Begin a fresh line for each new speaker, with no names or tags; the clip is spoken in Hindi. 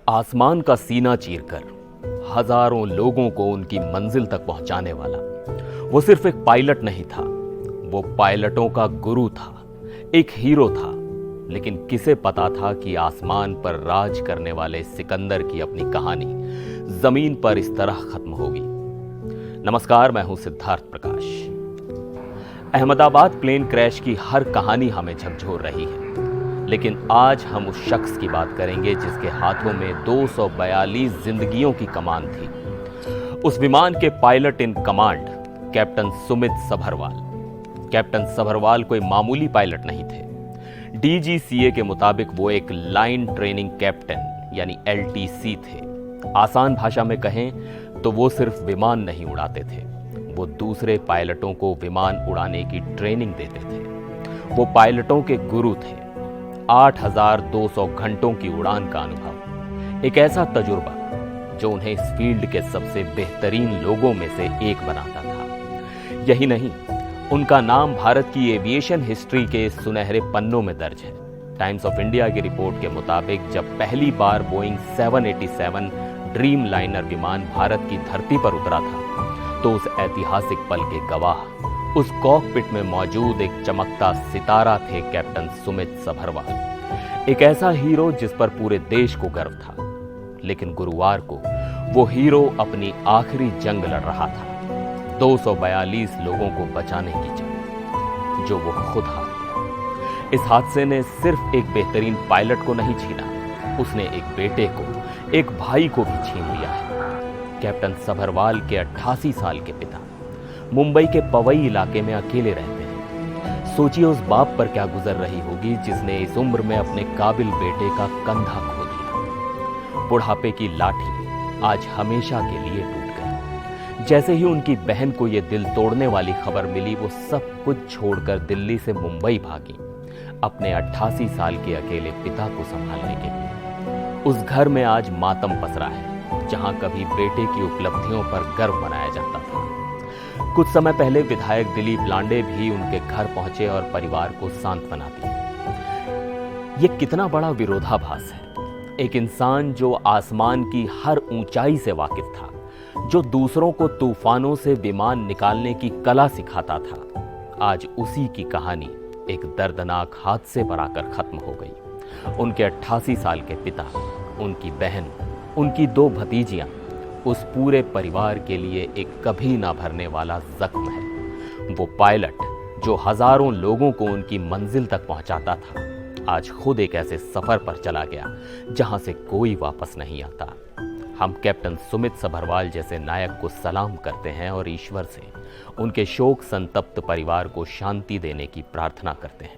आसमान का सीना चीरकर हजारों लोगों को उनकी मंजिल तक पहुंचाने वाला वो सिर्फ एक पायलट नहीं था, वो पायलटों का गुरु था, एक हीरो था। लेकिन किसे पता था कि आसमान पर राज करने वाले सिकंदर की अपनी कहानी जमीन पर इस तरह खत्म होगी। नमस्कार, मैं हूं सिद्धार्थ प्रकाश। अहमदाबाद प्लेन क्रैश की हर कहानी हमें झकझोर रही है, लेकिन आज हम उस शख्स की बात करेंगे जिसके हाथों में 242 जिंदगियों की कमान थी। उस विमान के pilot in command captain Sumit Sabharwal. Captain Sabharwal कोई मामूली पायलट नहीं थे। डीजीसीए के मुताबिक वो एक लाइन ट्रेनिंग कैप्टन यानी एलटीसी थे। आसान भाषा में कहें तो वो सिर्फ विमान नहीं उड़ाते थे, वो दूसरे पायलटों को विमान उड़ाने की ट्रेनिंग देते थे। वो पायलटों के गुरु थे। 8,200 घंटों की उड़ान का अनुभव, एक ऐसा तजुर्बा जो उन्हें इस फील्ड के सबसे बेहतरीन लोगों में से एक बनाता था। यही नहीं, उनका नाम भारत की एविएशन हिस्ट्री के सुनहरे पन्नों में दर्ज है। टाइम्स ऑफ इंडिया की रिपोर्ट के मुताबिक जब पहली बार बोइंग 787 ड्रीम लाइनर विमान भारत की धरती पर उतरा था, तो उस ऐतिहासिक पल के गवाह उस कॉकपिट में मौजूद एक चमकता सितारा थे कैप्टन सुमित सभरवाल। एक ऐसा हीरो जिस पर पूरे देश को गर्व था। लेकिन गुरुवार को वो हीरो अपनी आखिरी जंग लड़ रहा था, 242 लोगों को बचाने की जंग, जो वो खुद हार गया। इस हादसे ने सिर्फ एक बेहतरीन पायलट को नहीं छीना, उसने एक बेटे को, एक भाई को भी छीन लिया है। कैप्टन सभरवाल के 88 साल के पिता मुंबई के पवई इलाके में अकेले रहते हैं। सोचिए उस बाप पर क्या गुजर रही होगी जिसने इस उम्र में अपने काबिल बेटे का कंधा खो दिया। बुढ़ापे की लाठी आज हमेशा के लिए टूट गई। जैसे ही उनकी बहन को यह दिल तोड़ने वाली खबर मिली, वो सब कुछ छोड़कर दिल्ली से मुंबई भागी, अपने 88 साल के अकेले पिता को संभालने के लिए। उस घर में आज मातम पसरा है, जहां कभी बेटे की उपलब्धियों पर गर्व मनाया जाता था। कुछ समय पहले विधायक दिलीप लांडे भी उनके घर पहुंचे और परिवार को सांत्वना दी। यह कितना बड़ा विरोधाभास है। एक इंसान जो आसमान की हर ऊंचाई से वाकिफ था, जो दूसरों को तूफानों से विमान निकालने की कला सिखाता था, आज उसी की कहानी एक दर्दनाक हादसे पर आकर खत्म हो गई। उनके 88 साल के पिता, उनकी बहन, उनकी 2 भतीजियां, उस पूरे परिवार के लिए एक कभी ना भरने वाला जख्म है। वो पायलट जो हजारों लोगों को उनकी मंजिल तक पहुंचाता था, आज खुद एक ऐसे सफर पर चला गया जहां से कोई वापस नहीं आता। हम कैप्टन सुमित सभरवाल जैसे नायक को सलाम करते हैं और ईश्वर से उनके शोक संतप्त परिवार को शांति देने की प्रार्थना करते हैं।